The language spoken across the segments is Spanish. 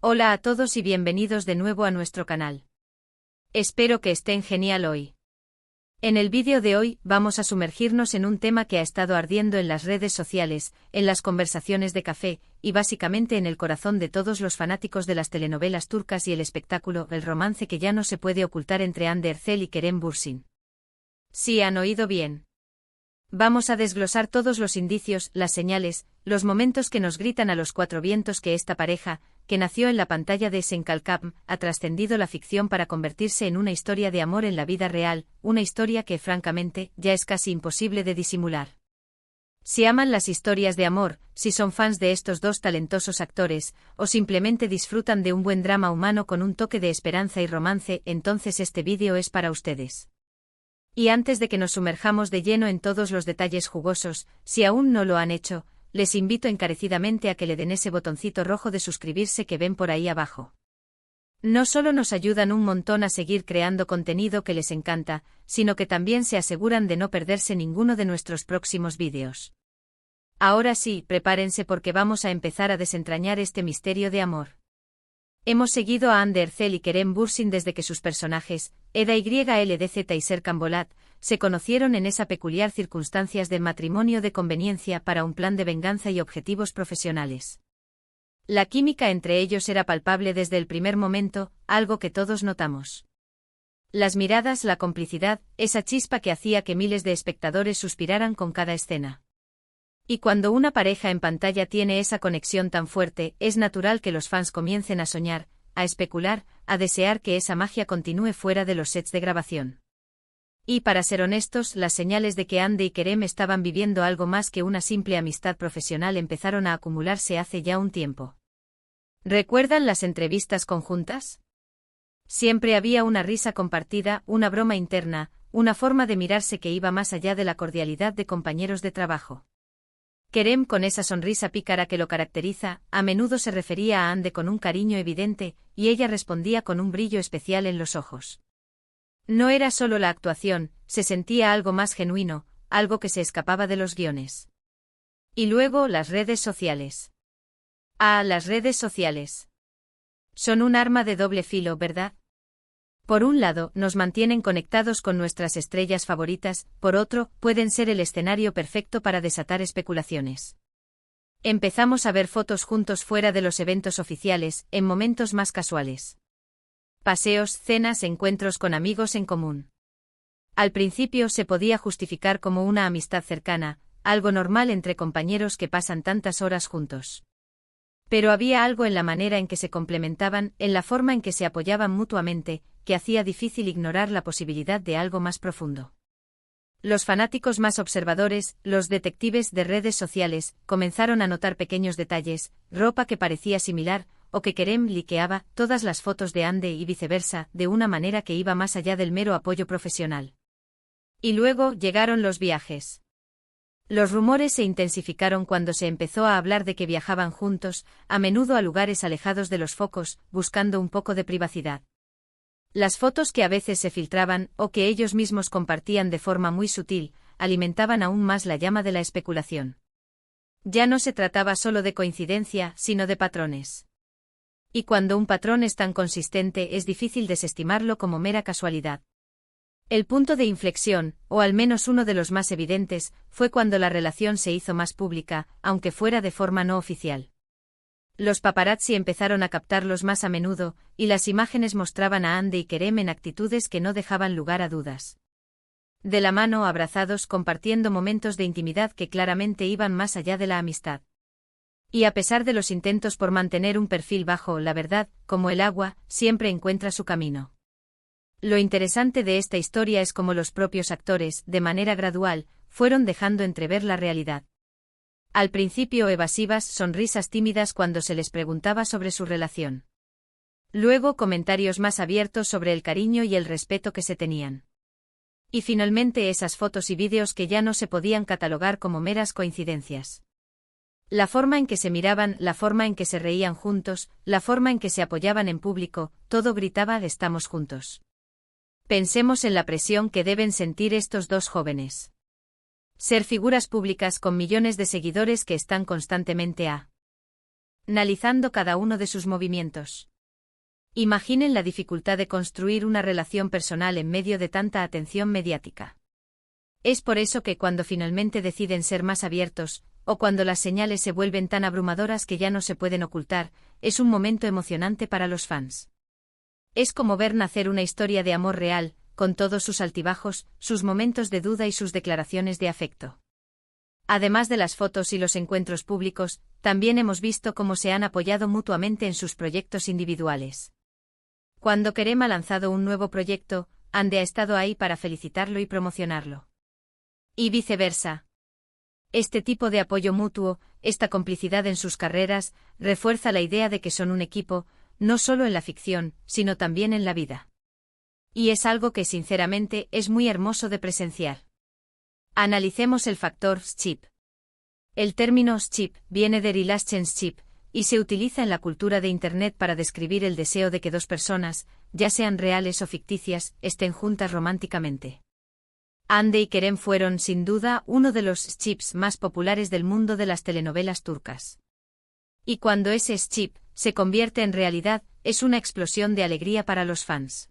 Hola a todos y bienvenidos de nuevo a nuestro canal. Espero que estén genial hoy. En el vídeo de hoy vamos a sumergirnos en un tema que ha estado ardiendo en las redes sociales, en las conversaciones de café, y básicamente en el corazón de todos los fanáticos de las telenovelas turcas y el espectáculo, el romance que ya no se puede ocultar entre Hande Erçel y Kerem Bürsin. Sí, han oído bien. Vamos a desglosar todos los indicios, las señales, los momentos que nos gritan a los cuatro vientos que esta pareja, que nació en la pantalla de Senkalkam, ha trascendido la ficción para convertirse en una historia de amor en la vida real, una historia que, francamente, ya es casi imposible de disimular. Si aman las historias de amor, si son fans de estos dos talentosos actores, o simplemente disfrutan de un buen drama humano con un toque de esperanza y romance, entonces este vídeo es para ustedes. Y antes de que nos sumerjamos de lleno en todos los detalles jugosos, si aún no lo han hecho, les invito encarecidamente a que le den ese botoncito rojo de suscribirse que ven por ahí abajo. No solo nos ayudan un montón a seguir creando contenido que les encanta, sino que también se aseguran de no perderse ninguno de nuestros próximos vídeos. Ahora sí, prepárense porque vamos a empezar a desentrañar este misterio de amor. Hemos seguido a Hande Erçel y Kerem Bürsin desde que sus personajes, Eda YLDZ y Serkan Bolat, se conocieron en esa peculiar circunstancias de matrimonio de conveniencia para un plan de venganza y objetivos profesionales. La química entre ellos era palpable desde el primer momento, algo que todos notamos. Las miradas, la complicidad, esa chispa que hacía que miles de espectadores suspiraran con cada escena. Y cuando una pareja en pantalla tiene esa conexión tan fuerte, es natural que los fans comiencen a soñar, a especular, a desear que esa magia continúe fuera de los sets de grabación. Y para ser honestos, las señales de que Hande y Kerem estaban viviendo algo más que una simple amistad profesional empezaron a acumularse hace ya un tiempo. ¿Recuerdan las entrevistas conjuntas? Siempre había una risa compartida, una broma interna, una forma de mirarse que iba más allá de la cordialidad de compañeros de trabajo. Kerem, con esa sonrisa pícara que lo caracteriza, a menudo se refería a Hande con un cariño evidente, y ella respondía con un brillo especial en los ojos. No era solo la actuación, se sentía algo más genuino, algo que se escapaba de los guiones. Y luego las redes sociales. Ah, las redes sociales. Son un arma de doble filo, ¿verdad? Por un lado, nos mantienen conectados con nuestras estrellas favoritas, por otro, pueden ser el escenario perfecto para desatar especulaciones. Empezamos a ver fotos juntos fuera de los eventos oficiales, en momentos más casuales. Paseos, cenas, encuentros con amigos en común. Al principio se podía justificar como una amistad cercana, algo normal entre compañeros que pasan tantas horas juntos. Pero había algo en la manera en que se complementaban, en la forma en que se apoyaban mutuamente, que hacía difícil ignorar la posibilidad de algo más profundo. Los fanáticos más observadores, los detectives de redes sociales, comenzaron a notar pequeños detalles, ropa que parecía similar, o que Kerem liqueaba todas las fotos de Hande y viceversa, de una manera que iba más allá del mero apoyo profesional. Y luego llegaron los viajes. Los rumores se intensificaron cuando se empezó a hablar de que viajaban juntos, a menudo a lugares alejados de los focos, buscando un poco de privacidad. Las fotos que a veces se filtraban, o que ellos mismos compartían de forma muy sutil, alimentaban aún más la llama de la especulación. Ya no se trataba solo de coincidencia, sino de patrones. Y cuando un patrón es tan consistente es difícil desestimarlo como mera casualidad. El punto de inflexión, o al menos uno de los más evidentes, fue cuando la relación se hizo más pública, aunque fuera de forma no oficial. Los paparazzi empezaron a captarlos más a menudo, y las imágenes mostraban a Hande y Kerem en actitudes que no dejaban lugar a dudas. De la mano, abrazados, compartiendo momentos de intimidad que claramente iban más allá de la amistad. Y a pesar de los intentos por mantener un perfil bajo, la verdad, como el agua, siempre encuentra su camino. Lo interesante de esta historia es cómo los propios actores, de manera gradual, fueron dejando entrever la realidad. Al principio evasivas, sonrisas tímidas cuando se les preguntaba sobre su relación. Luego comentarios más abiertos sobre el cariño y el respeto que se tenían. Y finalmente esas fotos y vídeos que ya no se podían catalogar como meras coincidencias. La forma en que se miraban, la forma en que se reían juntos, la forma en que se apoyaban en público, todo gritaba «estamos juntos». Pensemos en la presión que deben sentir estos dos jóvenes. Ser figuras públicas con millones de seguidores que están constantemente a analizando cada uno de sus movimientos. Imaginen la dificultad de construir una relación personal en medio de tanta atención mediática. Es por eso que cuando finalmente deciden ser más abiertos, o cuando las señales se vuelven tan abrumadoras que ya no se pueden ocultar, es un momento emocionante para los fans. Es como ver nacer una historia de amor real, con todos sus altibajos, sus momentos de duda y sus declaraciones de afecto. Además de las fotos y los encuentros públicos, también hemos visto cómo se han apoyado mutuamente en sus proyectos individuales. Cuando Kerem ha lanzado un nuevo proyecto, Hande ha estado ahí para felicitarlo y promocionarlo. Y viceversa. Este tipo de apoyo mutuo, esta complicidad en sus carreras, refuerza la idea de que son un equipo, no solo en la ficción, sino también en la vida. Y es algo que sinceramente es muy hermoso de presenciar. Analicemos el factor ship. El término ship viene de relationship y se utiliza en la cultura de Internet para describir el deseo de que dos personas, ya sean reales o ficticias, estén juntas románticamente. Hande y Kerem fueron, sin duda, uno de los ships más populares del mundo de las telenovelas turcas. Y cuando ese ship se convierte en realidad, es una explosión de alegría para los fans.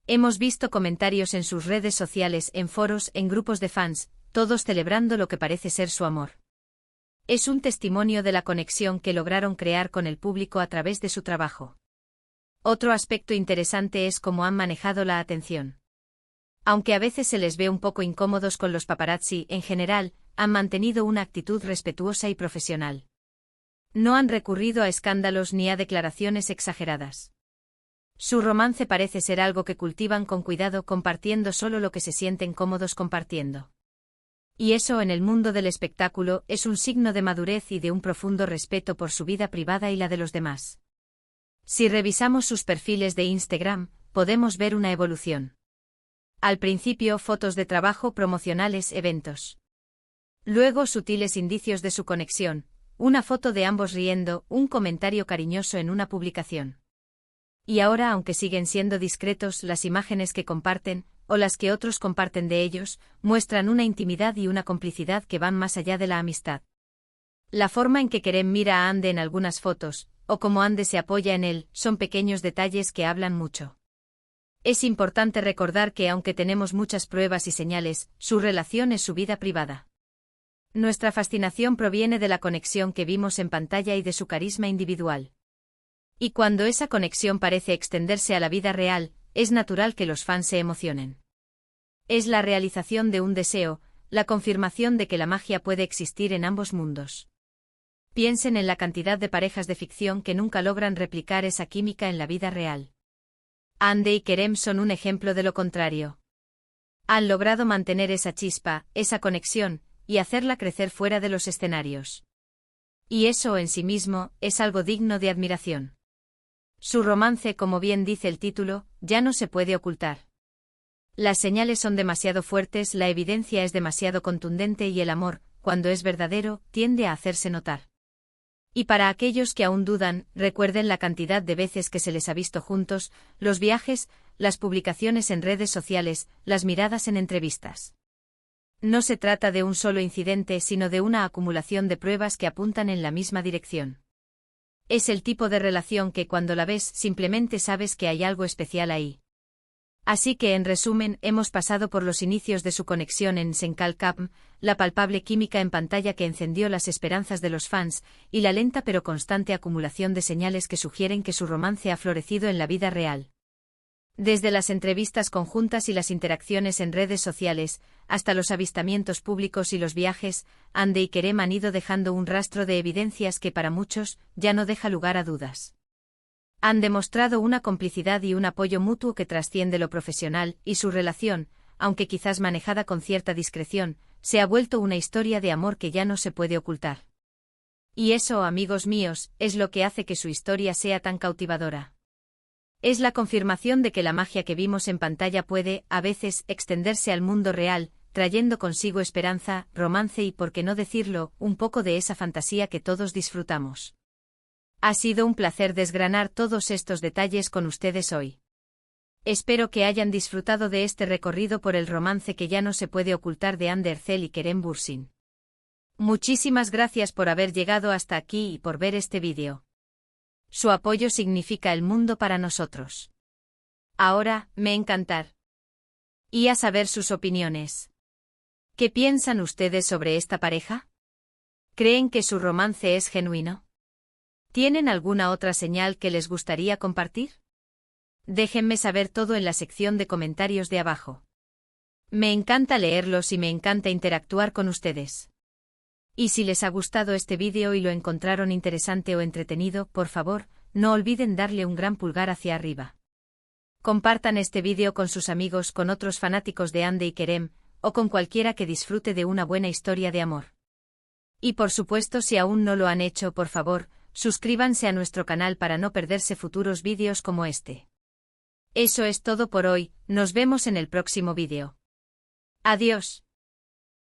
Hemos visto comentarios en sus redes sociales, en foros, en grupos de fans, todos celebrando lo que parece ser su amor. Es un testimonio de la conexión que lograron crear con el público a través de su trabajo. Otro aspecto interesante es cómo han manejado la atención. Aunque a veces se les ve un poco incómodos con los paparazzi, en general, han mantenido una actitud respetuosa y profesional. No han recurrido a escándalos ni a declaraciones exageradas. Su romance parece ser algo que cultivan con cuidado, compartiendo solo lo que se sienten cómodos compartiendo. Y eso en el mundo del espectáculo es un signo de madurez y de un profundo respeto por su vida privada y la de los demás. Si revisamos sus perfiles de Instagram, podemos ver una evolución. Al principio fotos de trabajo, promocionales, eventos. Luego sutiles indicios de su conexión, una foto de ambos riendo, un comentario cariñoso en una publicación. Y ahora, aunque siguen siendo discretos, las imágenes que comparten, o las que otros comparten de ellos, muestran una intimidad y una complicidad que van más allá de la amistad. La forma en que Kerem mira a Hande en algunas fotos, o cómo Hande se apoya en él, son pequeños detalles que hablan mucho. Es importante recordar que aunque tenemos muchas pruebas y señales, su relación es su vida privada. Nuestra fascinación proviene de la conexión que vimos en pantalla y de su carisma individual. Y cuando esa conexión parece extenderse a la vida real, es natural que los fans se emocionen. Es la realización de un deseo, la confirmación de que la magia puede existir en ambos mundos. Piensen en la cantidad de parejas de ficción que nunca logran replicar esa química en la vida real. Hande y Kerem son un ejemplo de lo contrario. Han logrado mantener esa chispa, esa conexión, y hacerla crecer fuera de los escenarios. Y eso en sí mismo es algo digno de admiración. Su romance, como bien dice el título, ya no se puede ocultar. Las señales son demasiado fuertes, la evidencia es demasiado contundente y el amor, cuando es verdadero, tiende a hacerse notar. Y para aquellos que aún dudan, recuerden la cantidad de veces que se les ha visto juntos, los viajes, las publicaciones en redes sociales, las miradas en entrevistas. No se trata de un solo incidente, sino de una acumulación de pruebas que apuntan en la misma dirección. Es el tipo de relación que cuando la ves simplemente sabes que hay algo especial ahí. Así que en resumen, hemos pasado por los inicios de su conexión en Senkalkam, la palpable química en pantalla que encendió las esperanzas de los fans, y la lenta pero constante acumulación de señales que sugieren que su romance ha florecido en la vida real. Desde las entrevistas conjuntas y las interacciones en redes sociales, hasta los avistamientos públicos y los viajes, Hande y Kerem han ido dejando un rastro de evidencias que para muchos ya no deja lugar a dudas. Han demostrado una complicidad y un apoyo mutuo que trasciende lo profesional, y su relación, aunque quizás manejada con cierta discreción, se ha vuelto una historia de amor que ya no se puede ocultar. Y eso, amigos míos, es lo que hace que su historia sea tan cautivadora. Es la confirmación de que la magia que vimos en pantalla puede, a veces, extenderse al mundo real, trayendo consigo esperanza, romance y, por qué no decirlo, un poco de esa fantasía que todos disfrutamos. Ha sido un placer desgranar todos estos detalles con ustedes hoy. Espero que hayan disfrutado de este recorrido por el romance que ya no se puede ocultar de Hande Erçel y Kerem Bürsin. Muchísimas gracias por haber llegado hasta aquí y por ver este vídeo. Su apoyo significa el mundo para nosotros. Ahora, me encantar. Y a saber sus opiniones. ¿Qué piensan ustedes sobre esta pareja? ¿Creen que su romance es genuino? ¿Tienen alguna otra señal que les gustaría compartir? Déjenme saber todo en la sección de comentarios de abajo. Me encanta leerlos y me encanta interactuar con ustedes. Y si les ha gustado este vídeo y lo encontraron interesante o entretenido, por favor, no olviden darle un gran pulgar hacia arriba. Compartan este vídeo con sus amigos, con otros fanáticos de Hande y Kerem, o con cualquiera que disfrute de una buena historia de amor. Y por supuesto, si aún no lo han hecho, por favor, suscríbanse a nuestro canal para no perderse futuros vídeos como este. Eso es todo por hoy, nos vemos en el próximo vídeo. Adiós.